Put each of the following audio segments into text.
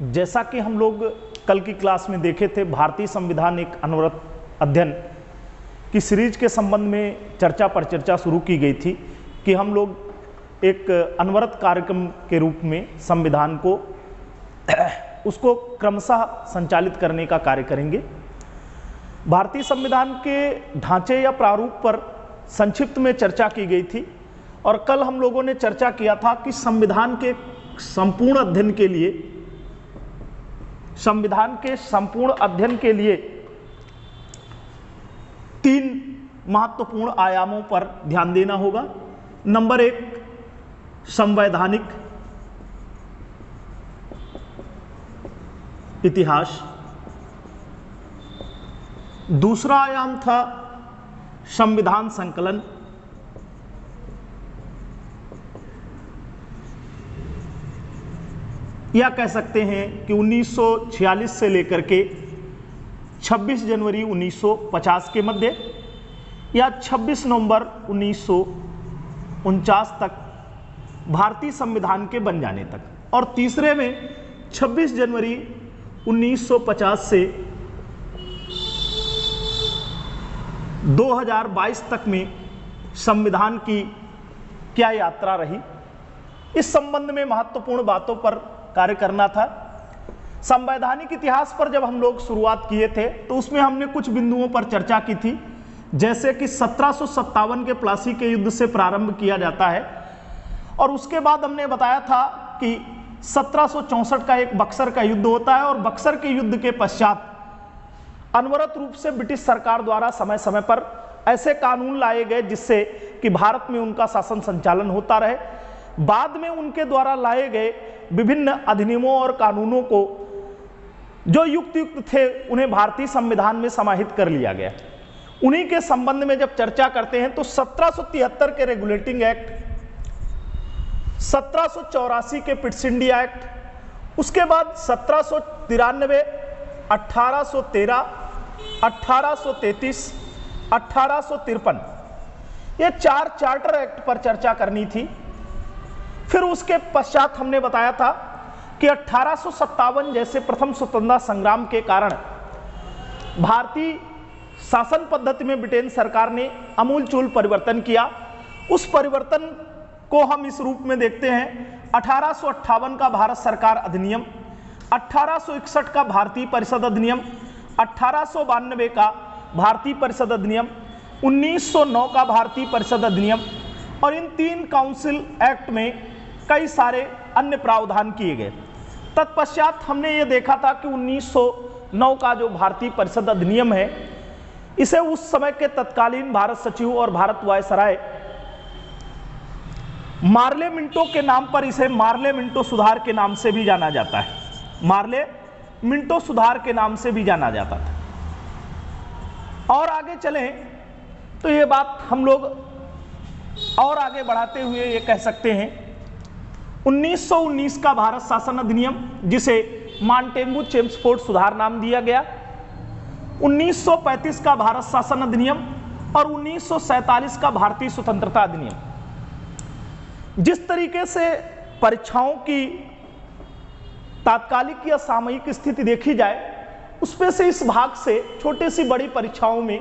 जैसा कि हम लोग कल की क्लास में देखे थे, भारतीय संविधान एक अनवरत अध्ययन की सीरीज के संबंध में चर्चा पर चर्चा शुरू की गई थी कि हम लोग एक अनवरत कार्यक्रम के रूप में संविधान को उसको क्रमशः संचालित करने का कार्य करेंगे। भारतीय संविधान के ढांचे या प्रारूप पर संक्षिप्त में चर्चा की गई थी और कल हम लोगों ने चर्चा किया था कि संविधान के संपूर्ण अध्ययन के लिए, संविधान के संपूर्ण अध्ययन के लिए 3 महत्वपूर्ण आयामों पर ध्यान देना होगा। नंबर 1 संवैधानिक इतिहास, दूसरा आयाम था संविधान संकलन, या कह सकते हैं कि 1946 से लेकर के 26 जनवरी 1950 के मध्य या 26 नवंबर 1949 तक भारतीय संविधान के बन जाने तक, और तीसरे में 26 जनवरी 1950 से 2022 तक में संविधान की क्या यात्रा रही, इस संबंध में महत्वपूर्ण बातों पर कार्य करना था। संवैधानिक इतिहास पर जब हम लोग शुरुआत किए थे तो उसमें हमने कुछ बिंदुओं पर चर्चा की थी, जैसे कि 1757 के प्लासी के युद्ध से प्रारंभ किया जाता है और उसके बाद हमने बताया था कि 1764 का एक बक्सर का युद्ध होता है और बक्सर के युद्ध के पश्चात अनवरत रूप से ब्रिटिश सरकार द्वारा समय समय पर ऐसे कानून लाए गए जिससे कि भारत में उनका शासन संचालन होता रहे। बाद में उनके द्वारा लाए गए विभिन्न अधिनियमों और कानूनों को जो युक्त थे उन्हें भारतीय संविधान में समाहित कर लिया गया। उन्हीं के संबंध में जब चर्चा करते हैं तो 1773 के रेगुलेटिंग एक्ट, 1784 के पिट्स इंडिया एक्ट, उसके बाद 1793, 1813, 1833, 1853, ये 4 चार्टर एक्ट पर चर्चा करनी थी। फिर उसके पश्चात हमने बताया था कि 1857 जैसे प्रथम स्वतंत्रता संग्राम के कारण भारतीय शासन पद्धति में ब्रिटेन सरकार ने आमूलचूल परिवर्तन किया। उस परिवर्तन को हम इस रूप में देखते हैं: 1858 का भारत सरकार अधिनियम, 1861 का भारतीय परिषद अधिनियम, 1892 का भारतीय परिषद अधिनियम, 1909 का भारतीय परिषद अधिनियम, और इन 3 काउंसिल एक्ट में कई सारे अन्य प्रावधान किए गए। तत्पश्चात हमने ये देखा था कि 1909 का जो भारतीय परिषद अधिनियम है, इसे उस समय के तत्कालीन भारत सचिव और भारत वायसराय मार्ले मिंटो के नाम पर, इसे मार्ले मिंटो सुधार के नाम से भी जाना जाता है, मार्ले मिंटो सुधार के नाम से भी जाना जाता था। और आगे चलें तो ये बात हम लोग और आगे बढ़ाते हुए ये कह सकते हैं, 1919 का भारत शासन अधिनियम, जिसे मांटेगू चेम्सफोर्ड सुधार नाम दिया गया, 1935 का भारत शासन अधिनियम और 1947 का भारतीय स्वतंत्रता अधिनियम। जिस तरीके से परीक्षाओं की तात्कालिक या सामयिक स्थिति देखी जाए, उसमें से इस भाग से छोटी सी बड़ी परीक्षाओं में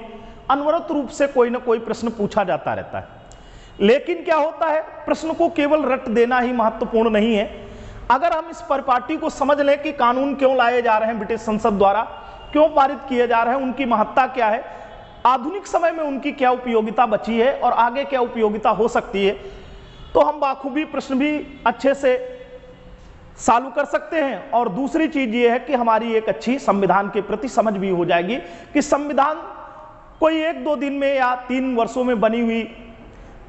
अनवरत रूप से कोई ना कोई प्रश्न पूछा जाता रहता है। लेकिन क्या होता है, प्रश्न को केवल रट देना ही महत्वपूर्ण नहीं है। अगर हम इस परिपाटी को समझ लें कि कानून क्यों लाए जा रहे हैं, ब्रिटिश संसद द्वारा क्यों पारित किए जा रहे हैं, उनकी महत्ता क्या है, आधुनिक समय में उनकी क्या उपयोगिता बची है और आगे क्या उपयोगिता हो सकती है, तो हम बाखूबी प्रश्न भी अच्छे से चालू कर सकते हैं। और दूसरी चीज ये है कि हमारी एक अच्छी संविधान के प्रति समझ भी हो जाएगी कि संविधान कोई 1-2 दिन में या 3 वर्षों में बनी हुई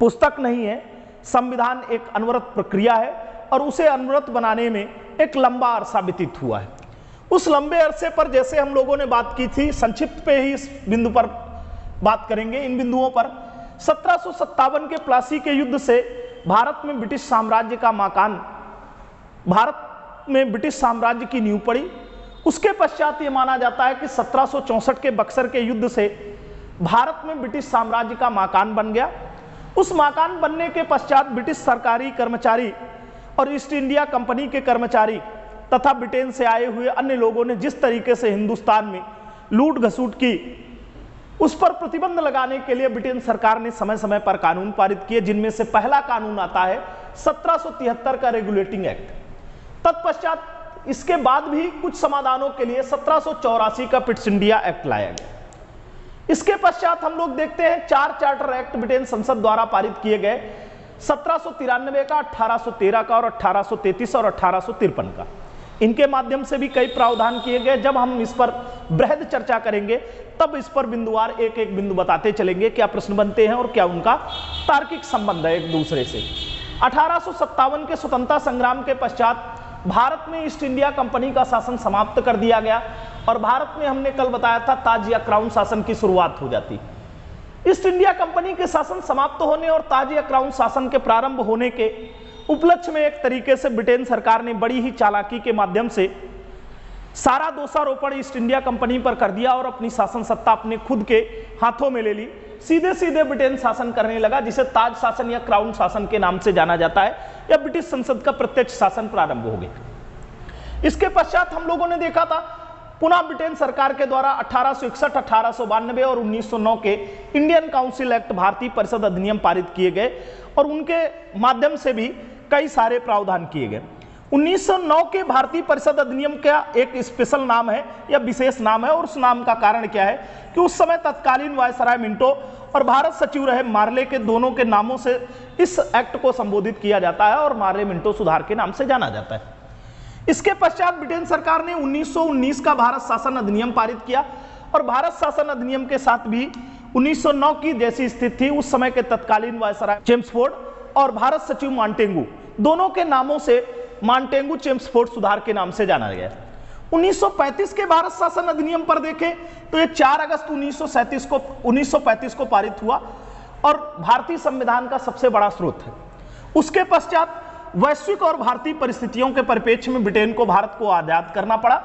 पुस्तक नहीं है। संविधान एक अनवरत प्रक्रिया है और उसे अनवरत बनाने में एक लंबा अरसा व्यतीत हुआ है। उस लंबे अरसे पर जैसे हम लोगों ने बात की थी, संक्षिप्त पे ही इस बिंदु पर बात करेंगे, इन बिंदुओं पर। 1757 के प्लासी के युद्ध से भारत में ब्रिटिश साम्राज्य का मकान, भारत में ब्रिटिश साम्राज्य की नींव पड़ी। उसके पश्चात ये माना जाता है कि 1764 के बक्सर के युद्ध से भारत में ब्रिटिश साम्राज्य का मकान बन गया। उस मकान बनने के पश्चात ब्रिटिश सरकारी कर्मचारी और ईस्ट इंडिया कंपनी के कर्मचारी तथा ब्रिटेन से आए हुए अन्य लोगों ने जिस तरीके से हिंदुस्तान में लूट घसूट की, उस पर प्रतिबंध लगाने के लिए ब्रिटेन सरकार ने समय समय पर कानून पारित किए, जिनमें से पहला कानून आता है 1773 का रेगुलेटिंग एक्ट। तत्पश्चात इसके बाद भी कुछ समाधानों के लिए 1784 का पिट्स इंडिया एक्ट लाया गया। इसके पश्चात हम लोग देखते हैं 4 चार्टर एक्ट ब्रिटेन संसद द्वारा पारित किए गए, 1793 का, 1813 का और 1833 और 1853 का। इनके माध्यम से भी कई प्रावधान किए गए। जब हम इस पर बृहद चर्चा करेंगे तब इस पर बिंदुवार एक एक बिंदु बताते चलेंगे, क्या प्रश्न बनते हैं और क्या उनका तार्किक संबंध है एक दूसरे से। 1857 के स्वतंत्रता संग्राम के पश्चात भारत में ईस्ट इंडिया कंपनी का शासन समाप्त कर दिया गया और भारत में, हमने कल बताया था, ताज या क्राउन शासन की शुरुआत हो जाती। ईस्ट इंडिया कंपनी के शासन समाप्त होने और ताज या क्राउन शासन के प्रारंभ होने के उपलक्ष्य में एक तरीके से ब्रिटेन सरकार ने बड़ी ही चालाकी के माध्यम से सारा दोषारोपण ईस्ट इंडिया कंपनी पर कर दिया और अपनी शासन सत्ता अपने खुद के हाथों में ले ली। सीधे सीधे ब्रिटेन शासन करने लगा, जिसे ताज शासन या क्राउन शासन के नाम से जाना जाता है, या ब्रिटिश संसद का प्रत्यक्ष शासन प्रारंभ हो गया। इसके पश्चात हम लोगों ने देखा था पुनः ब्रिटेन सरकार के द्वारा 1861, 1892 और 1909 के इंडियन काउंसिल एक्ट, भारतीय परिषद अधिनियम पारित किए गए और उनके माध्यम से भी कई सारे प्रावधान किए गए। 1909 के भारतीय परिषद अधिनियम का एक स्पेशल नाम है या विशेष नाम है, और उस नाम का कारण क्या है कि उस समय तत्कालीन वायसराय मिंटो और भारत सचिव रहे मार्ले के दोनों के नामों से इस एक्ट को संबोधित किया जाता है और मार्ले मिंटो सुधार के नाम से जाना जाता है। इसके पश्चात ब्रिटेन सरकार ने 1919 का भारत शासन अधिनियम पारित किया और भारत शासन अधिनियम के साथ भी 1909 की जैसी स्थिति थी, उस समय के तत्कालीन वायसराय चेम्सफोर्ड और भारत सचिव मांटेगू, दोनों के नामों से मांटेगू चेम्सफोर्ड सुधार के नाम से जाना गया। 1935 के भारत शासन अधिनियम पर देखें तो ये 4 अगस्त 1935 को पारित हुआ और भारतीय संविधान का सबसे बड़ा स्रोत है। उसके पश्चात वैश्विक और भारतीय परिस्थितियों के परिप्रेक्ष्य में ब्रिटेन को भारत को आजाद करना पड़ा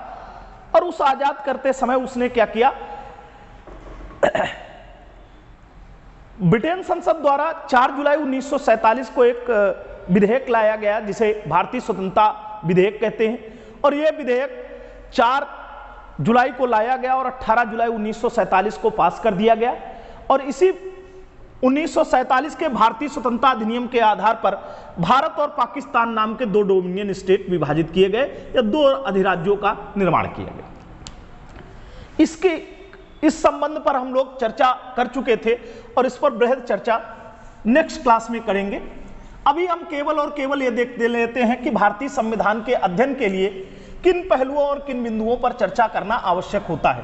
और उस आजाद करते समय उसने क्या किया, ब्रिटेन संसद द्वारा 4 जुलाई 1947 को एक विधेयक लाया गया जिसे भारतीय स्वतंत्रता विधेयक कहते हैं, और यह विधेयक 4 जुलाई को लाया गया और 18 जुलाई 1947 को पास कर दिया गया। और इसी 1947 के भारतीय स्वतंत्रता अधिनियम के आधार पर भारत और पाकिस्तान नाम के 2 डोमिनियन स्टेट विभाजित किए गए या 2 अधिराज्यों का निर्माण किया गया। इस संबंध पर हम लोग चर्चा कर चुके थे और इस पर बृहद चर्चा नेक्स्ट क्लास में करेंगे। अभी हम केवल और केवल ये देख लेते हैं कि भारतीय संविधान के अध्ययन के लिए किन पहलुओं और किन बिंदुओं पर चर्चा करना आवश्यक होता है।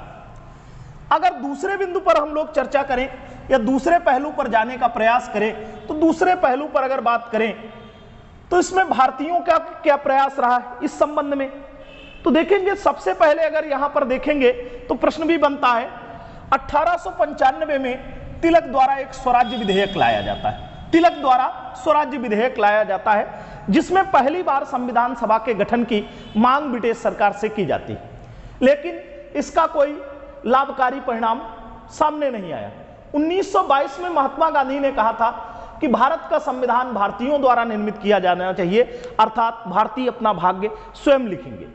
अगर दूसरे बिंदु पर हम लोग चर्चा करें या दूसरे पहलू पर जाने का प्रयास करें, तो दूसरे पहलू पर अगर बात करें तो इसमें भारतीयों का क्या प्रयास रहा है इस संबंध में, तो देखेंगे सबसे पहले अगर यहां पर देखेंगे तो प्रश्न भी बनता है 1895 में तिलक द्वारा एक स्वराज्य विधेयक लाया जाता है। तिलक द्वारा स्वराज्य विधेयक लाया जाता है जिसमें पहली बार संविधान सभा के गठन की मांग ब्रिटिश सरकार से की जाती है, लेकिन इसका कोई लाभकारी परिणाम सामने नहीं आया। 1922 में महात्मा गांधी ने कहा था कि भारत का संविधान भारतीयों द्वारा निर्मित किया जाना चाहिए, अर्थात भारतीय अपना भाग्य स्वयं लिखेंगे।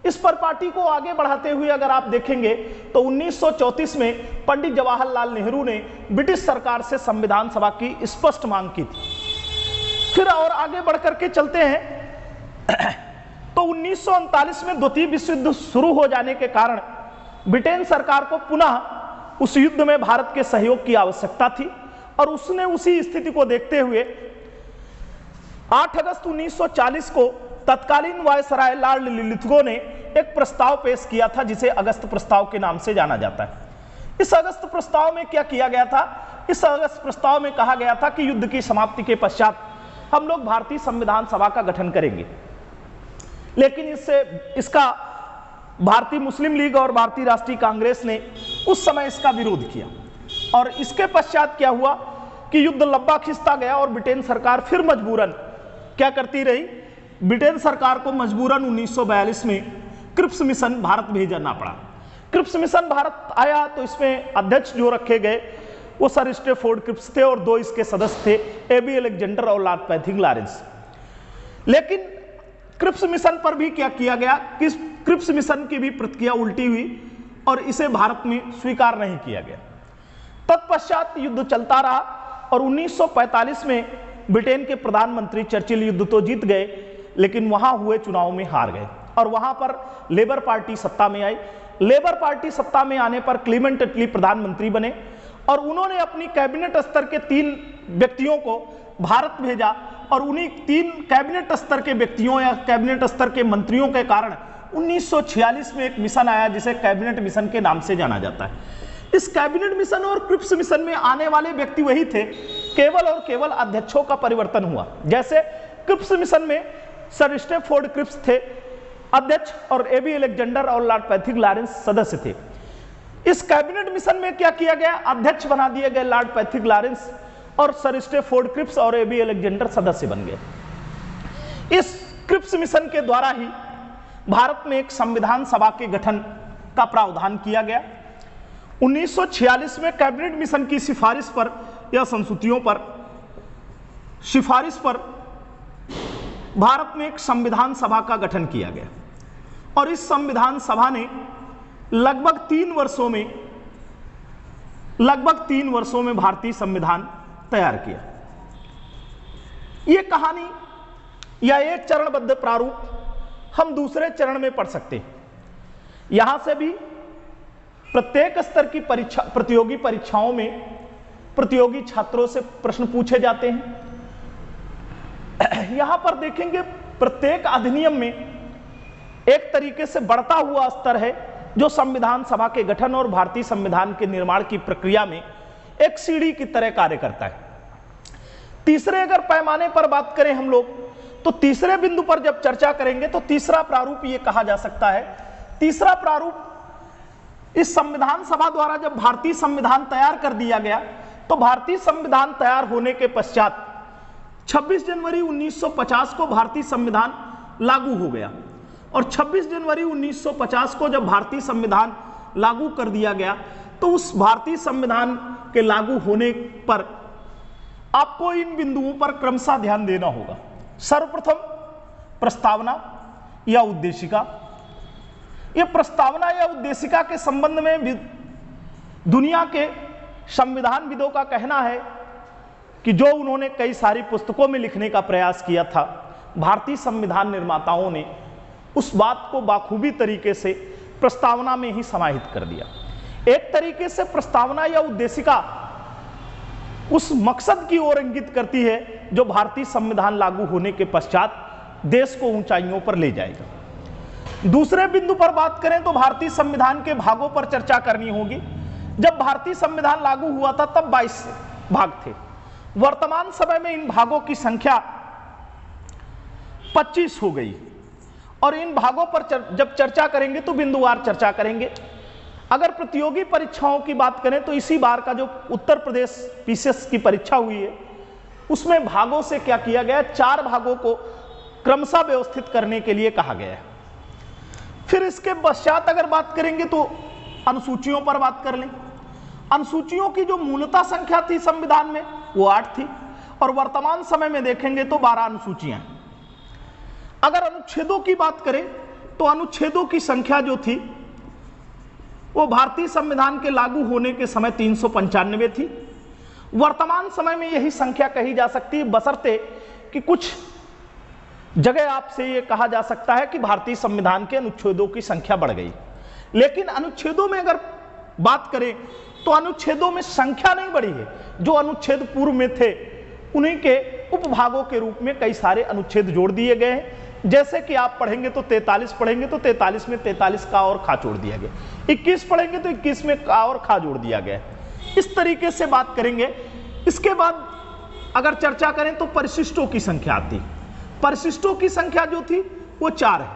इस पर पार्टी को आगे बढ़ाते हुए अगर आप देखेंगे तो 1934 में पंडित जवाहरलाल नेहरू ने ब्रिटिश सरकार से संविधान सभा की स्पष्ट मांग की थी। फिर और आगे बढ़कर के चलते हैं तो 1939 में द्वितीय विश्व युद्ध शुरू हो जाने के कारण ब्रिटेन सरकार को पुनः उस युद्ध में भारत के सहयोग की आवश्यकता थी और उसने उसी स्थिति को देखते हुए 8 अगस्त 1940 को तत्कालीन वायसराय लॉर्ड लिथगो ने एक प्रस्ताव पेश किया था जिसे अगस्त प्रस्ताव के नाम से जाना जाता है। इस अगस्त प्रस्ताव में क्या किया गया था, इस अगस्त प्रस्ताव में कहा गया था कि युद्ध की समाप्ति के पश्चात हम लोग भारतीय संविधान सभा का गठन करेंगे, लेकिन इसका भारतीय मुस्लिम लीग और भारतीय राष्ट्रीय कांग्रेस ने उस समय इसका विरोध किया और इसके पश्चात क्या हुआ कि युद्ध लंबा खिंचता गया और ब्रिटेन सरकार फिर मजबूरन क्या करती रही, ब्रिटेन सरकार को मजबूरन 1942 में क्रिप्स मिशन भारत भेजना पड़ा। क्रिप्स मिशन भारत आया तो इसमें अध्यक्ष जो रखे गए वो सर स्टेफोर्ड क्रिप्स थे और 2 इसके सदस्य थे, एबी अलेक्जेंडर और लॉर्ड पैथिंग लॉरेंस। लेकिन क्रिप्स मिशन पर भी क्या किया गया, क्रिप्स मिशन की भी प्रतिक्रिया उल्टी हुई और इसे भारत में स्वीकार नहीं किया गया। तत्पश्चात युद्ध चलता रहा और 1945 में ब्रिटेन के प्रधानमंत्री चर्चिल युद्ध तो जीत गए, लेकिन वहां हुए चुनाव में हार गए और वहां पर लेबर पार्टी सत्ता में आई। लेबर पार्टी सत्ता में आने पर क्लीमेंट अटली प्रधानमंत्री बने और उन्होंने अपनी कैबिनेट स्तर के 3 व्यक्तियों को भारत भेजा और उन्हीं 3 कैबिनेट स्तर के व्यक्तियों या कैबिनेट स्तर के मंत्रियों के कारण 1946 में एक मिशन आया जिसे कैबिनेट मिशन के नाम से जाना जाता है। इस कैबिनेट मिशन और क्रिप्स मिशन में आने वाले व्यक्ति वही थे, केवल और केवल अध्यक्षों का परिवर्तन हुआ। जैसे क्रिप्स मिशन में सर स्टैफोर्ड क्रिप्स थे अध्यक्ष और एबी अलेक्जेंडर और लॉर्ड पैथिक लॉरेंस सदस्य थे। इस कैबिनेट मिशन में क्या किया गया, अध्यक्ष बना दिए गए लॉर्ड पैथिक लॉरेंस और सर स्टैफोर्ड क्रिप्स और एबी अलेक्जेंडर सदस्य बन गए। इस क्रिप्स मिशन के द्वारा ही भारत में एक संविधान सभा के गठन का प्रावधान किया गया। 1946 में कैबिनेट मिशन की सिफारिश पर या संस्तुतियों पर सिफारिश पर भारत में एक संविधान सभा का गठन किया गया और इस संविधान सभा ने लगभग 3 वर्षों में भारतीय संविधान तैयार किया। यह कहानी या एक चरणबद्ध प्रारूप हम दूसरे चरण में पढ़ सकते हैं। यहां से भी प्रत्येक स्तर की प्रतियोगी परीक्षाओं में प्रतियोगी छात्रों से प्रश्न पूछे जाते हैं। यहां पर देखेंगे प्रत्येक अधिनियम में एक तरीके से बढ़ता हुआ स्तर है जो संविधान सभा के गठन और भारतीय संविधान के निर्माण की प्रक्रिया में एक सीढ़ी की तरह कार्य करता है। तीसरे अगर पैमाने पर बात करें हम लोग तो तीसरे बिंदु पर जब चर्चा करेंगे तो तीसरा प्रारूप यह कहा जा सकता है, तीसरा प्रारूप इस संविधान सभा द्वारा जब भारतीय संविधान तैयार कर दिया गया तो भारतीय संविधान तैयार होने के पश्चात 26 जनवरी 1950 को भारतीय संविधान लागू हो गया और 26 जनवरी 1950 को जब भारतीय संविधान लागू कर दिया गया तो उस भारतीय संविधान के लागू होने पर आपको इन बिंदुओं पर क्रमशः ध्यान देना होगा। सर्वप्रथम प्रस्तावना या उद्देशिका। यह प्रस्तावना या उद्देशिका के संबंध में दुनिया के संविधानविदों का कहना है कि जो उन्होंने कई सारी पुस्तकों में लिखने का प्रयास किया था, भारतीय संविधान निर्माताओं ने उस बात को बाखूबी तरीके से प्रस्तावना में ही समाहित कर दिया। एक तरीके से प्रस्तावना या उद्देशिका उस मकसद की ओर इंगित करती है जो भारतीय संविधान लागू होने के पश्चात देश को ऊंचाइयों पर ले जाएगा। दूसरे बिंदु पर बात करें तो भारतीय संविधान के भागों पर चर्चा करनी होगी। जब भारतीय संविधान लागू हुआ था तब 22 भाग थे। वर्तमान समय में इन भागों की संख्या 25 हो गई और इन भागों पर जब चर्चा करेंगे तो बिंदुवार चर्चा करेंगे। अगर प्रतियोगी परीक्षाओं की बात करें तो इसी बार का जो उत्तर प्रदेश पीसीएस की परीक्षा हुई है उसमें भागों से क्या किया गया, 4 भागों को क्रमशः व्यवस्थित करने के लिए कहा गया है। फिर इसके पश्चात अगर बात करेंगे तो अनुसूचियों पर बात कर लें। अनुसूचियों की जो मूलतः संख्या थी संविधान में वो 8 थी और वर्तमान समय में देखेंगे तो 12 अनुसूचियां। अगर अनुच्छेदों की बात करें तो अनुच्छेदों की संख्या जो थी वो भारतीय संविधान के लागू होने के समय 395 थी। वर्तमान समय में यही संख्या कही जा सकती है, बशर्ते कि कुछ जगह आपसे ये कहा जा सकता है कि भारतीय संविधान के अनुच्छेदों की संख्या बढ़ गई। लेकिन अनुच्छेदों में अगर बात करें तो अनुच्छेदों में संख्या नहीं बढ़ी है। जो अनुच्छेद पूर्व में थे उन्हीं के उपभागों के रूप में कई सारे अनुच्छेद जोड़ दिए गए हैं। जैसे कि आप पढ़ेंगे तो 43 पढ़ेंगे तो 43 में 43 का और खा जोड़ दिया गया, 21 पढ़ेंगे तो 21 में का और खा जोड़ दिया गया। इस तरीके से बात करेंगे। इसके बाद अगर चर्चा करें तो परिशिष्टों की संख्या आती। परिशिष्टों की संख्या जो थी वो 4 है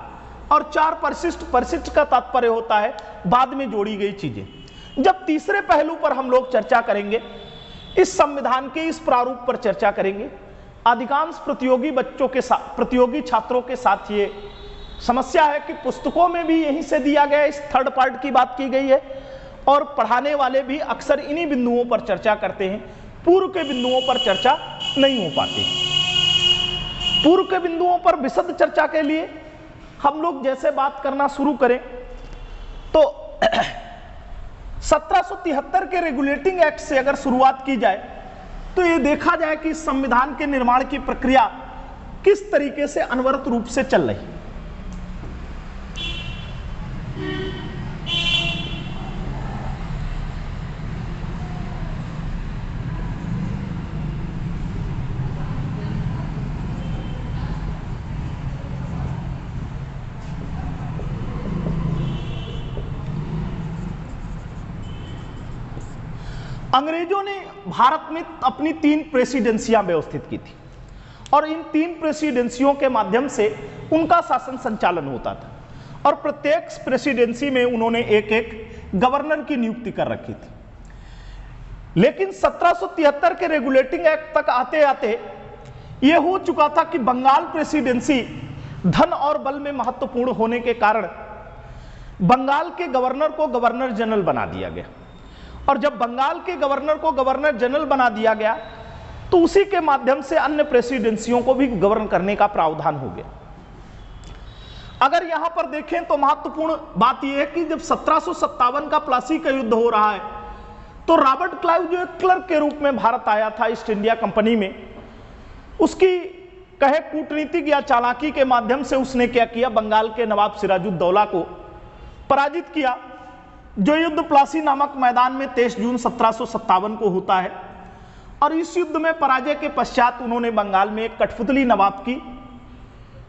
और 4 परिशिष्ट का तात्पर्य होता है बाद में जोड़ी गई चीजें। जब तीसरे पहलू पर हम लोग चर्चा करेंगे, इस संविधान के इस प्रारूप पर चर्चा करेंगे, अधिकांश प्रतियोगी छात्रों के साथ ये समस्या है कि पुस्तकों में भी यहीं से दिया गया इस थर्ड पार्ट की बात की गई है और पढ़ाने वाले भी अक्सर इन्हीं बिंदुओं पर चर्चा करते हैं, पूर्व के बिंदुओं पर चर्चा नहीं हो पाती। पूर्व के बिंदुओं पर विशद चर्चा के लिए हम लोग जैसे बात करना शुरू करें तो 1773 के रेगुलेटिंग एक्ट से अगर शुरुआत की जाए तो ये देखा जाए कि संविधान के निर्माण की प्रक्रिया किस तरीके से अनवरत रूप से चल रही। अंग्रेजों ने भारत में अपनी 3 प्रेसिडेंसियां व्यवस्थित की थी और इन 3 प्रेसिडेंसियों के माध्यम से उनका शासन संचालन होता था और प्रत्येक प्रेसिडेंसी में उन्होंने एक एक गवर्नर की नियुक्ति कर रखी थी। लेकिन 1773 के रेगुलेटिंग एक्ट तक आते आते यह हो चुका था कि बंगाल प्रेसिडेंसी धन और बल में महत्वपूर्ण होने के कारण बंगाल के गवर्नर को गवर्नर जनरल बना दिया गया और जब बंगाल के गवर्नर को गवर्नर जनरल बना दिया गया तो उसी के माध्यम से अन्य प्रेसिडेंसियों को भी गवर्न करने का प्रावधान हो गया। अगर यहां पर देखें तो महत्वपूर्ण बात यह है कि जब 1757 का प्लासी का युद्ध हो रहा है तो रॉबर्ट क्लाइव जो एक क्लर्क के रूप में भारत आया था ईस्ट इंडिया कंपनी में, उसकी कहे कूटनीतिक या चालाकी के माध्यम से उसने क्या किया, बंगाल के नवाब सिराजुद्दौला को पराजित किया। जो युद्ध प्लासी नामक मैदान में 23 जून 1757 को होता है और इस युद्ध में पराजय के पश्चात उन्होंने बंगाल में एक कठपुतली नवाब की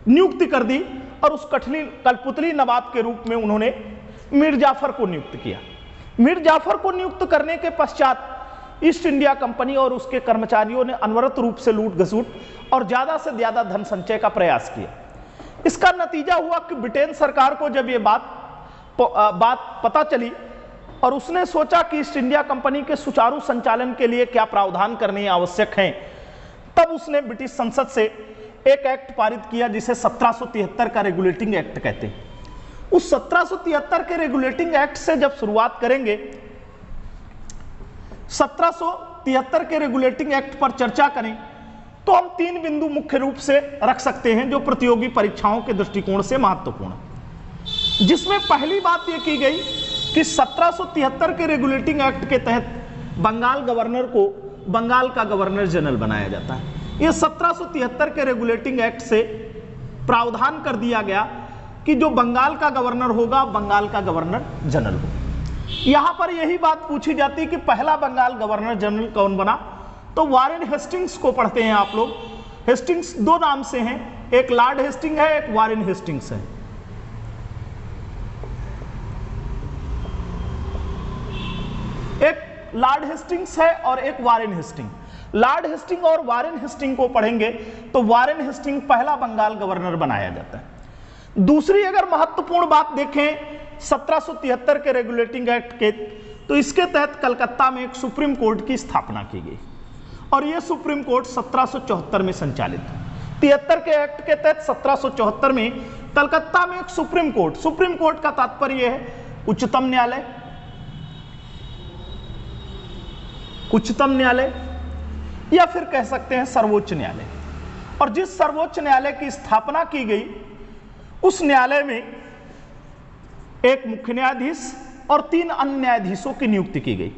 नियुक्ति कर दी और उस कठपुतली नवाब के रूप में उन्होंने मीर जाफर को नियुक्त किया। मीर जाफर को नियुक्त करने के पश्चात ईस्ट इंडिया कंपनी और उसके कर्मचारियों ने अनवरत रूप से लूट घसूट और ज्यादा से ज्यादा धन संचय का प्रयास किया। इसका नतीजा हुआ कि ब्रिटेन सरकार को जब ये बात पता चली और उसने सोचा कि ईस्ट इंडिया कंपनी के सुचारू संचालन के लिए क्या प्रावधान करने आवश्यक हैं, तब उसने ब्रिटिश संसद से एक एक्ट पारित किया जिसे 1773 का रेगुलेटिंग एक्ट कहते हैं। उस 1773 के रेगुलेटिंग एक्ट से जब शुरुआत करेंगे, 1773 के रेगुलेटिंग एक्ट पर चर्चा करें तो हम 3 बिंदु मुख्य रूप से रख सकते हैं जो प्रतियोगी परीक्षाओं के दृष्टिकोण से महत्वपूर्ण है। जिसमें पहली बात यह की गई कि 1773 के रेगुलेटिंग एक्ट के तहत बंगाल गवर्नर को बंगाल का गवर्नर जनरल बनाया जाता है। यह 1773 के रेगुलेटिंग एक्ट से प्रावधान कर दिया गया कि जो बंगाल का गवर्नर होगा बंगाल का गवर्नर जनरल होगा। यहां पर यही बात पूछी जाती कि पहला बंगाल गवर्नर जनरल कौन बना, तो वारेन हेस्टिंग्स को पढ़ते हैं आप लोग। हेस्टिंग्स 2 नाम से हैं, एक लॉर्ड हेस्टिंग है, एक वारेन हेस्टिंग्स है। एक लॉर्ड हेस्टिंग्स है और एक वारेन हेस्टिंग। लॉर्ड हेस्टिंग और वारेन हेस्टिंग को पढ़ेंगे तो वारेन हेस्टिंग पहला बंगाल गवर्नर बनाया जाता है। दूसरी अगर महत्वपूर्ण बात देखें 1773 के रेगुलेटिंग एक्ट के, तो इसके तहत कलकत्ता में एक सुप्रीम कोर्ट की स्थापना की गई और यह सुप्रीम कोर्ट 1774 में संचालित है। 73 के एक्ट के तहत 1774 में कलकत्ता में एक सुप्रीम कोर्ट का तात्पर्य है उच्चतम न्यायालय, या फिर कह सकते हैं सर्वोच्च न्यायालय। और जिस सर्वोच्च न्यायालय की स्थापना की गई उस न्यायालय में एक मुख्य न्यायाधीश और 3 अन्य न्यायाधीशों की नियुक्ति की गई।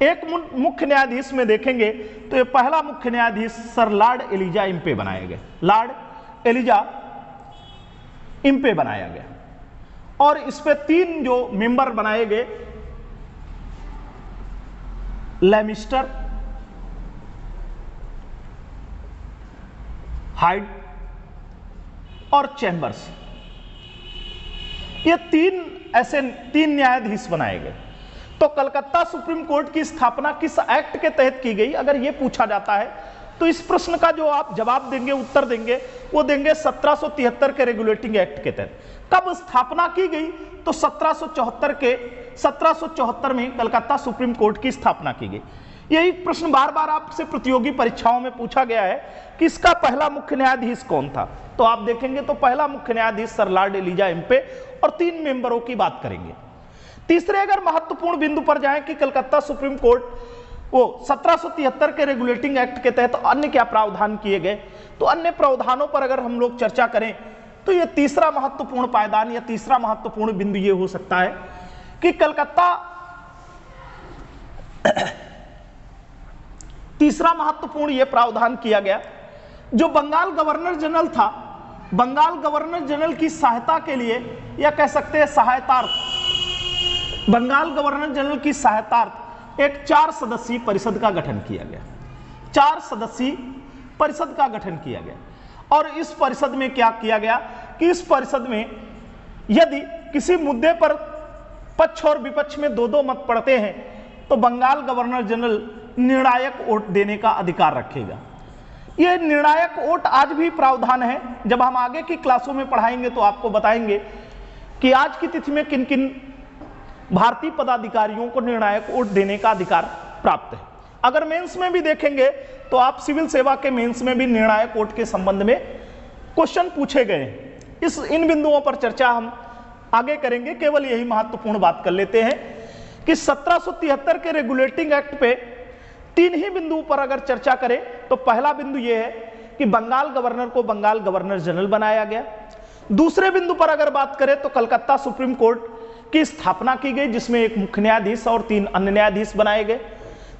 एक मुख्य न्यायाधीश में देखेंगे तो ये पहला मुख्य न्यायाधीश सर लॉर्ड एलिजा इम्पे बनाए गए, लॉर्ड एलिजा इम्पे बनाया गया और इस पे 3 जो मेंबर बनाए गए, लेमिस्टर, हाइड और चैम्बर्स, ये 3 न्यायाधीश बनाए गए। तो कलकत्ता सुप्रीम कोर्ट की स्थापना किस एक्ट के तहत की गई, अगर यह पूछा जाता है तो इस प्रश्न का जो आप जवाब देंगे, उत्तर देंगे, वो देंगे 1773 के रेगुलेटिंग एक्ट के तहत। कब स्थापना की गई, तो 1774 में कलकत्ता सुप्रीम कोर्ट की स्थापना की गई। यही प्रश्न बार बार आपसे प्रतियोगी परीक्षाओं में पूछा गया है कि इसका पहला मुख्य न्यायाधीश कौन था, तो आप देखेंगे तो पहला मुख्य न्यायाधीश सर लॉर्ड एलिजा इम्पे और 3 मेंबरों की बात करेंगे। तीसरे अगर महत्वपूर्ण बिंदु पर जाएं कि कलकत्ता सुप्रीम कोर्ट वो 1773 के रेगुलेटिंग एक्ट के तहत अन्य क्या प्रावधान किए गए, तो अन्य प्रावधानों पर अगर हम लोग चर्चा करें तो ये तीसरा महत्वपूर्ण पायदान या तीसरा महत्वपूर्ण बिंदु ये हो सकता है कि कलकत्ता तीसरा महत्वपूर्ण ये प्रावधान किया गया, जो बंगाल गवर्नर जनरल था, बंगाल गवर्नर जनरल की सहायता के लिए या कह सकते हैं सहायतार्थ, बंगाल गवर्नर जनरल की सहायतार्थ एक 4 सदस्यीय परिषद का गठन किया गया, 4 सदस्यीय परिषद का गठन किया गया। और इस परिषद में क्या किया गया कि इस परिषद में यदि किसी मुद्दे पर पक्ष और विपक्ष में 2-2 मत पड़ते हैं तो बंगाल गवर्नर जनरल निर्णायक वोट देने का अधिकार रखेगा। यह निर्णायक वोट आज भी प्रावधान है, जब हम आगे की क्लासों में पढ़ाएंगे तो आपको बताएंगे कि आज की तिथि में किन किन भारतीय पदाधिकारियों को निर्णायक वोट देने का अधिकार प्राप्त है। अगर मेंस में भी देखेंगे तो आप सिविल सेवा के मेंस में भी निर्णायक वोट के संबंध में क्वेश्चन पूछे गए हैं। इन बिंदुओं पर चर्चा हम आगे करेंगे, केवल यही महत्वपूर्ण बात कर लेते हैं कि 1773 के रेगुलेटिंग एक्ट पे 3 ही बिंदुओं पर अगर चर्चा करें तो पहला बिंदु यह है कि बंगाल गवर्नर को बंगाल गवर्नर जनरल बनाया गया। दूसरे बिंदु पर अगर बात करें तो कलकत्ता सुप्रीम कोर्ट की स्थापना की गई, जिसमें एक मुख्य न्यायाधीश और 3 अन्य न्यायाधीश बनाए गए।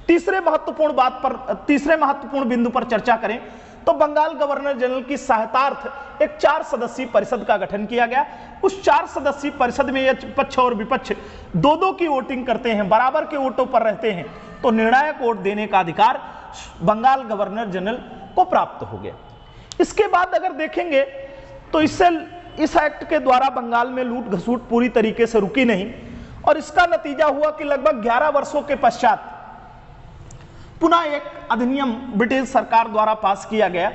तीसरे महत्वपूर्ण बिंदु पर चर्चा करें तो बंगाल गवर्नर जनरल की सहायतार्थ एक 4 सदस्यीय परिषद का गठन किया गया। उस 4 सदस्यीय परिषद में यह पक्ष और विपक्ष 2-2 की वोटिंग करते हैं, बराबर के वोटों पर रहते हैं, तो निर्णायक वोट देने का अधिकार बंगाल गवर्नर जनरल को प्राप्त हो गया। इसके बाद अगर देखेंगे तो इस एक्ट के द्वारा बंगाल में लूट घसूट पूरी तरीके से रुकी नहीं, और इसका नतीजा हुआ कि लगभग 11 वर्षों के पश्चात पुनः एक अधिनियम ब्रिटिश सरकार द्वारा पास किया गया,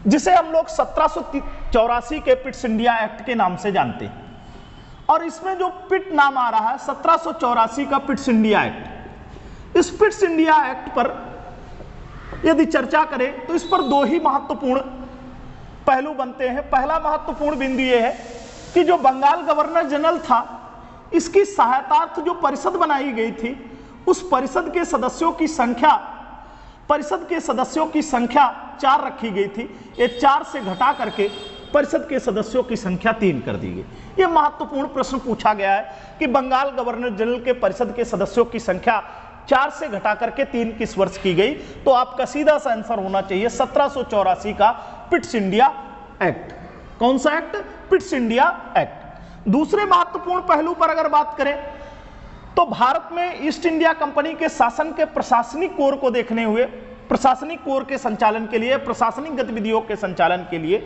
जिसे हम लोग 1784 के पिट्स इंडिया एक्ट के नाम से जानते हैं। और इसमें जो पिट नाम आ रहा है 1784 का पिट्स इंडिया एक्ट, इस पिट्स इंडिया एक्ट पर यदि चर्चा करें तो इस पर 2 ही महत्वपूर्ण पहलू बनते हैं। पहला महत्वपूर्ण बिंदु यह है कि जो बंगाल गवर्नर जनरल था, इसकी सहायतार्थ जो परिषद बनाई गई थी, उस परिषद के सदस्यों की संख्या 4 रखी गई थी। ये 4 से घटा करके परिषद के सदस्यों की संख्या 3 कर दी गई। यह महत्वपूर्ण प्रश्न पूछा गया है कि बंगाल गवर्नर जनरल के परिषद के सदस्यों की संख्या 4 से घटा करके 3 किस वर्ष की गई, तो आपका सीधा सा आंसर होना चाहिए 1784 का पिट्स इंडिया एक्ट। कौन सा एक्ट? Pitt's India act. दूसरे महत्वपूर्ण पहलू पर अगर बात करें तो भारत में ईस्ट इंडिया कंपनी के शासन के प्रशासनिक कोर को देखने हुए, प्रशासनिक कोर के संचालन के लिए, प्रशासनिक गतिविधियों के संचालन के लिए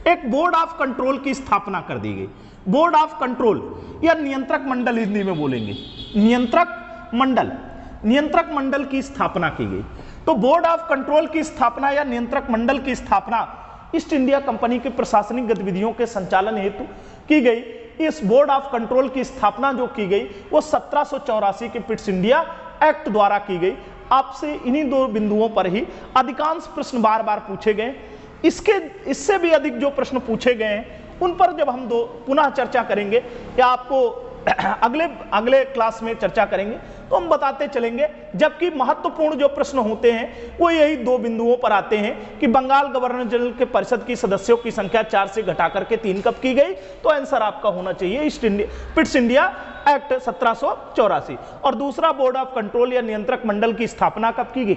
एक बोर्ड ऑफ कंट्रोल की स्थापना कर दी गई। बोर्ड ऑफ कंट्रोल या नियंत्रक मंडल हिंदी में बोलेंगे, नियंत्रक मंडल की स्थापना की गई। तो बोर्ड ऑफ कंट्रोल की स्थापना या नियंत्रक मंडल की स्थापना ईस्ट इंडिया कंपनी के प्रशासनिक गतिविधियों के संचालन हेतु की गई। इस बोर्ड ऑफ कंट्रोल की स्थापना जो की गई वो 1784 के पिट्स इंडिया एक्ट द्वारा की गई। आपसे इन्हीं 2 बिंदुओं पर ही अधिकांश प्रश्न बार बार पूछे गए। इससे भी अधिक जो प्रश्न पूछे गए हैं उन पर जब हम पुनः चर्चा करेंगे या आपको अगले क्लास में चर्चा करेंगे तो हम बताते चलेंगे। जबकि महत्वपूर्ण जो प्रश्न होते हैं वो यही 2 बिंदुओं पर आते हैं कि बंगाल गवर्नर जनरल के परिषद की सदस्यों की संख्या 4 से घटा करके 3 कब की गई, तो आंसर आपका होना चाहिए पिट्स इंडिया एक्ट 1784। और दूसरा बोर्ड ऑफ कंट्रोल या नियंत्रक मंडल की स्थापना कब की गई,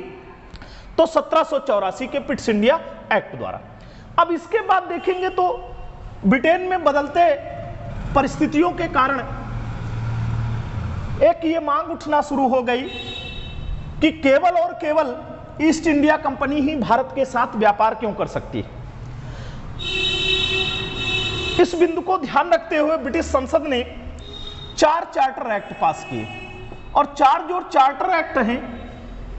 तो 1784 के पिट्स इंडिया एक्ट द्वारा। अब इसके बाद देखेंगे तो ब्रिटेन में बदलते परिस्थितियों के कारण एक ये मांग उठना शुरू हो गई कि केवल और केवल ईस्ट इंडिया कंपनी ही भारत के साथ व्यापार क्यों कर सकती है। इस बिंदु को ध्यान रखते हुए ब्रिटिश संसद ने 4 चार्टर एक्ट पास किए, और 4 जो चार्टर एक्ट हैं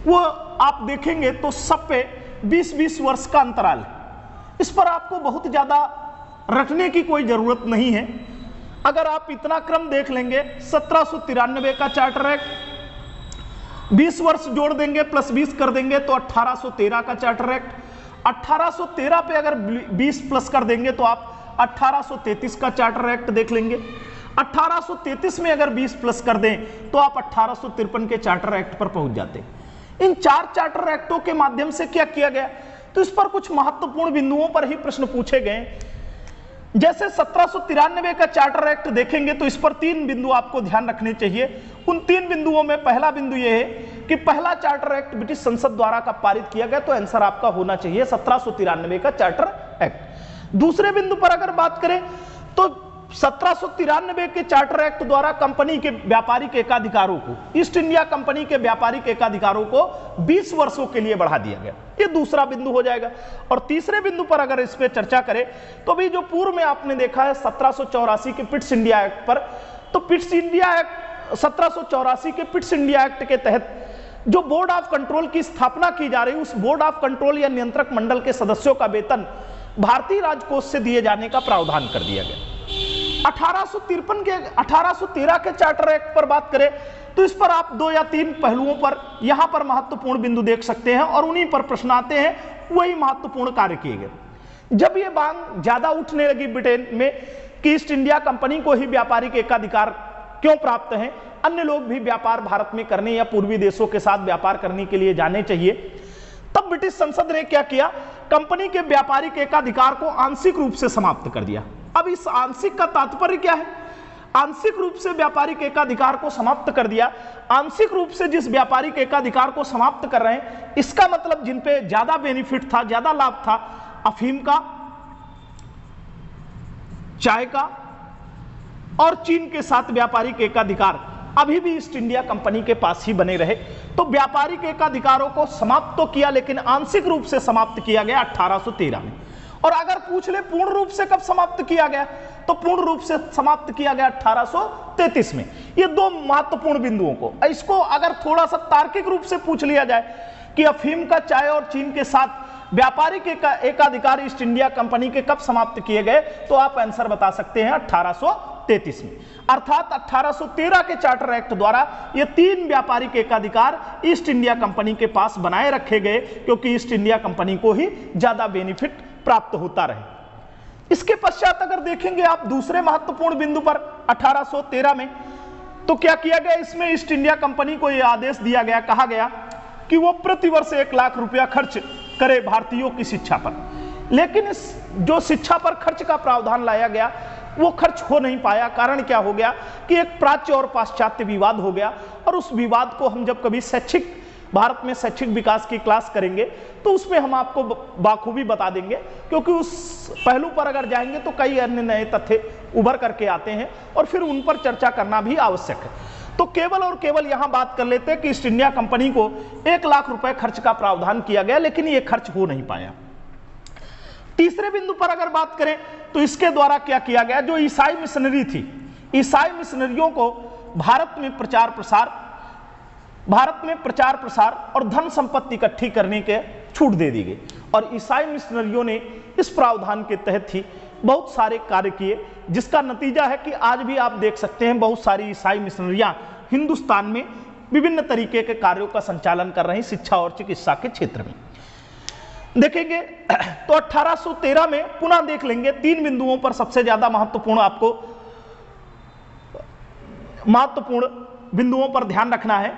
वो आप देखेंगे तो सब पे 20-20 वर्ष का अंतराल। इस पर आपको बहुत ज्यादा रटने की कोई जरूरत नहीं है। अगर आप इतना क्रम देख लेंगे, 1793 का चार्टर एक्ट, 20 वर्ष जोड़ देंगे प्लस 20 कर देंगे तो 1813 का चार्टर एक्ट, 1813 पे अगर 20 प्लस कर देंगे तो आप 1833 का चार्टर एक्ट देख लेंगे। 1833 में अगर 20 प्लस कर दें तो आप 1853 के चार्टर एक्ट पर पहुंच जाते। इन 4 चार्टर एक्टों के माध्यम से क्या किया गया, तो इस पर कुछ महत्वपूर्ण बिंदुओं पर ही प्रश्न पूछे गए। जैसे 1793 का चार्टर एक्ट देखेंगे तो इस पर 3 बिंदु आपको ध्यान रखने चाहिए। उन 3 बिंदुओं में पहला बिंदु यह है कि पहला चार्टर एक्ट ब्रिटिश संसद द्वारा कब पारित किया गया, तो आंसर आपका होना चाहिए 1793 का चार्टर एक्ट। दूसरे बिंदु पर अगर बात करें तो 1793 के चार्टर एक्ट द्वारा कंपनी के व्यापारिक एकाधिकारों को, ईस्ट इंडिया कंपनी के व्यापारिक एकाधिकारों को 20 वर्षों के लिए बढ़ा दिया गया। ये दूसरा बिंदु हो जाएगा। और तीसरे बिंदु पर अगर इस पे चर्चा करें तो भी जो पूर्व में आपने देखा है 1784 के पिट्स इंडिया एक्ट पर, तो पिट्स इंडिया एक्ट 1784 के पिट्स इंडिया एक्ट के तहत जो बोर्ड ऑफ कंट्रोल की स्थापना की जा रही, उस बोर्ड ऑफ कंट्रोल या नियंत्रक मंडल के सदस्यों का वेतन भारतीय राजकोष से दिए जाने का प्रावधान कर दिया गया। 1813 के चार्टर एक्ट पर बात करें तो इस पर आप 2 या 3 पहलुओं पर यहां पर महत्वपूर्ण बिंदु देख सकते हैं और उन्हीं पर प्रश्न आते हैं, वही महत्वपूर्ण कार्य किए गए। जब ये मांग ज्यादा उठने लगी ब्रिटेन में कि ईस्ट इंडिया कंपनी को ही व्यापारिक एकाधिकार क्यों प्राप्त है, अन्य लोग भी व्यापार भारत में करने या पूर्वी देशों के साथ व्यापार करने के लिए जाने चाहिए, तब ब्रिटिश संसद ने क्या किया, कंपनी के व्यापारिक एकाधिकार को आंशिक रूप से समाप्त कर दिया। अब इस आंशिक का तात्पर्य क्या है, आंशिक रूप से व्यापारिक एकाधिकार को समाप्त कर दिया। आंशिक रूप से जिस व्यापारिक एकाधिकार को समाप्त कर रहे हैं, इसका मतलब जिन पे ज्यादा बेनिफिट था, ज्यादा लाभ था, अफीम का, चाय का और चीन के साथ व्यापारिक एकाधिकार अभी भी ईस्ट इंडिया कंपनी के पास ही बने रहे। तो व्यापारिक एकाधिकारों को समाप्त तो किया, लेकिन आंशिक रूप से समाप्त किया गया 1813 में। और अगर पूछ ले पूर्ण रूप से कब समाप्त किया गया, तो पूर्ण रूप से समाप्त किया गया 1833 में। ये 2 महत्वपूर्ण बिंदुओं को, इसको अगर थोड़ा सा तार्किक रूप से पूछ लिया जाए कि अफीम का, चाय और चीन के साथ व्यापारिक एकाधिकार ईस्ट इंडिया कंपनी के कब समाप्त किए गए, तो आप आंसर बता सकते हैं 1833 में। अर्थात 1813 के चार्टर एक्ट द्वारा ये 3 व्यापारिक एकाधिकार ईस्ट इंडिया कंपनी के पास बनाए रखे गए, क्योंकि ईस्ट इंडिया कंपनी को ही ज्यादा बेनिफिट प्राप्त होता रहे। इसके पश्चात अगर देखेंगे आप दूसरे महत्वपूर्ण बिंदु पर 1813 में, तो क्या किया गया, इसमें ईस्ट इंडिया कंपनी को यह आदेश दिया गया, कहा गया कि वो प्रतिवर्ष 1 लाख रुपया खर्च करे भारतीयों की शिक्षा पर। लेकिन इस जो शिक्षा पर खर्च का प्रावधान लाया गया वो खर्च हो नहीं पाया। कारण क्या हो गया कि एक प्राच्य और पाश्चात्य विवाद हो गया, और उस विवाद को हम जब कभी शैक्षिक भारत में शैक्षिक विकास की क्लास करेंगे तो उसमें हम आपको बाखूबी बता देंगे, क्योंकि उस पहलू पर अगर जाएंगे तो कई अन्य नए तथ्य उभर करके आते हैं और फिर उन पर चर्चा करना भी आवश्यक है। तो केवल और केवल यहां बात कर लेते हैं कि ईस्ट इंडिया कंपनी को 1 लाख रुपए खर्च का प्रावधान किया गया, लेकिन यह खर्च हो नहीं पाया। तीसरे बिंदु पर अगर बात करें तो इसके द्वारा क्या किया गया, जो ईसाई मिशनरी थी, ईसाई मिशनरियों को भारत में प्रचार प्रसार और धन संपत्ति इकट्ठी करने के छूट दे दी गई। और ईसाई मिशनरियों ने इस प्रावधान के तहत ही बहुत सारे कार्य किए, जिसका नतीजा है कि आज भी आप देख सकते हैं बहुत सारी ईसाई मिशनरियां हिंदुस्तान में विभिन्न तरीके के कार्यों का संचालन कर रही हैं, शिक्षा और चिकित्सा के क्षेत्र में। देखेंगे तो 1813 में पुनः देख लेंगे, 3 बिंदुओं पर सबसे ज्यादा महत्वपूर्ण बिंदुओं पर ध्यान रखना है।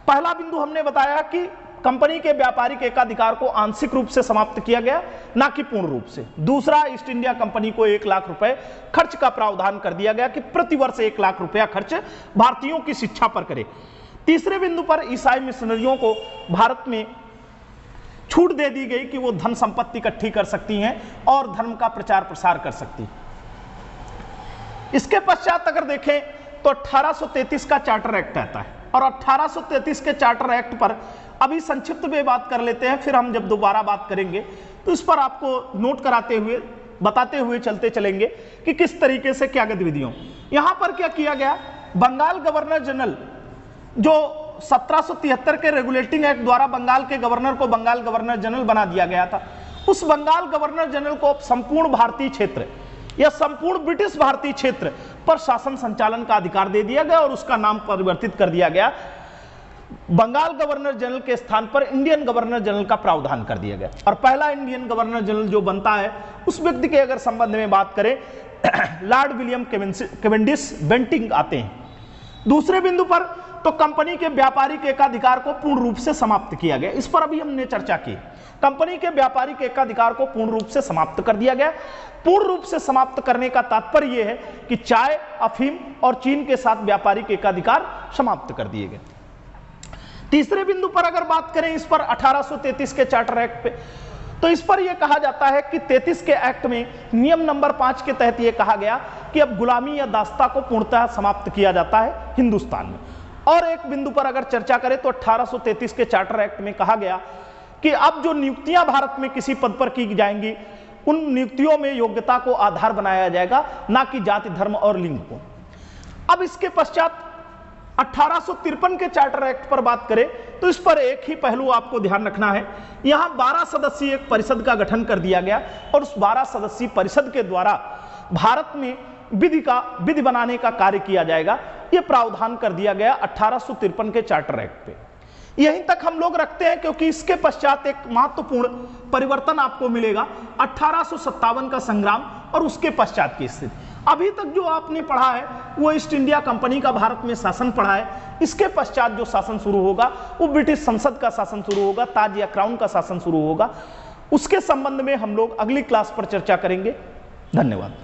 पहला बिंदु हमने बताया कि कंपनी के व्यापारिक एकाधिकार को आंशिक रूप से समाप्त किया गया, ना कि पूर्ण रूप से। दूसरा, ईस्ट इंडिया कंपनी को 1 लाख रुपए खर्च का प्रावधान कर दिया गया कि प्रतिवर्ष 1 लाख रुपया खर्च भारतीयों की शिक्षा पर करे। तीसरे बिंदु पर ईसाई मिशनरियों को भारत में छूट दे दी गई कि वो धन संपत्ति इकट्ठी कर सकती हैं और धर्म का प्रचार प्रसार कर सकती। इसके पश्चात अगर देखें तो 1833 का चार्टर एक्ट आता है, और 1833 के चार्टर एक्ट पर अभी संक्षिप्त में बात कर लेते हैं, फिर हम जब दोबारा बात करेंगे तो इस पर आपको नोट कराते हुए बताते हुए चलते चलेंगे कि किस तरीके से क्या गतिविधियों। यहां पर क्या किया गया, बंगाल गवर्नर जनरल, जो 1773 के रेगुलेटिंग एक्ट द्वारा बंगाल के गवर्नर को बंगाल गवर्नर जनरल बना दिया गया था, उस बंगाल गवर्नर जनरल को संपूर्ण भारतीय क्षेत्र या संपूर्ण ब्रिटिश भारतीय क्षेत्र पर शासन संचालन का अधिकार दे दिया गया और उसका नाम परिवर्तित कर दिया गया। बंगाल गवर्नर जनरल के स्थान पर इंडियन गवर्नर जनरल का प्रावधान कर दिया गया। और पहला इंडियन गवर्नर जनरल जो बनता है उस व्यक्ति के अगर संबंध में बात करें लॉर्ड विलियम कैवेंडिश बेंटिंग आते हैं। दूसरे बिंदु पर तो कंपनी के व्यापारिक एकाधिकार को पूर्ण रूप से समाप्त किया गया। इस पर अभी हमने चर्चा की। कंपनी के व्यापारिक एकाधिकार को पूर्ण रूप से समाप्त कर दिया गया। पूर्ण रूप से समाप्त करने का तात्पर्य यह है कि चाय, अफीम और चीन के साथ व्यापारिक एकाधिकार समाप्त कर दिए गए। तीसरे बिंदु पर अगर बात करें इस पर 1833 के चार्टर एक्ट पे, तो इस पर यह कहा जाता है कि 33 के एक्ट में नियम नंबर 5 के तहत यह कहा गया कि अब गुलामी या दास्ता को पूर्णतः समाप्त किया जाता है हिंदुस्तान में। और एक बिंदु पर अगर चर्चा करें तो 1833 के चार्टर एक्ट में कहा गया कि अब जो नियुक्तियां भारत में किसी पद पर की जाएंगी, उन नियुक्तियों में योग्यता को आधार बनाया जाएगा, ना कि जाति, धर्म और लिंग को। अब इसके पश्चात 1853 के चार्टर एक्ट पर बात करें तो इस पर एक ही पहलू आपको ध्यान रखना है। यहां 12 सदस्यीय एक परिषद का गठन कर दिया गया और उस 12 सदस्यीय परिषद के द्वारा भारत में विधि बनाने का कार्य किया जाएगा। यह प्रावधान कर दिया गया 1853 के चार्टर एक्ट पे। यहीं तक हम लोग रखते हैं क्योंकि इसके पश्चात एक महत्वपूर्ण परिवर्तन आपको मिलेगा, 1857 का संग्राम और उसके पश्चात की स्थिति। अभी तक जो आपने पढ़ा है वो ईस्ट इंडिया कंपनी का भारत में शासन पढ़ा है। इसके पश्चात जो शासन शुरू होगा वो ब्रिटिश संसद का शासन शुरू होगा, ताज या क्राउन का शासन शुरू होगा। उसके संबंध में हम लोग अगली क्लास पर चर्चा करेंगे। धन्यवाद।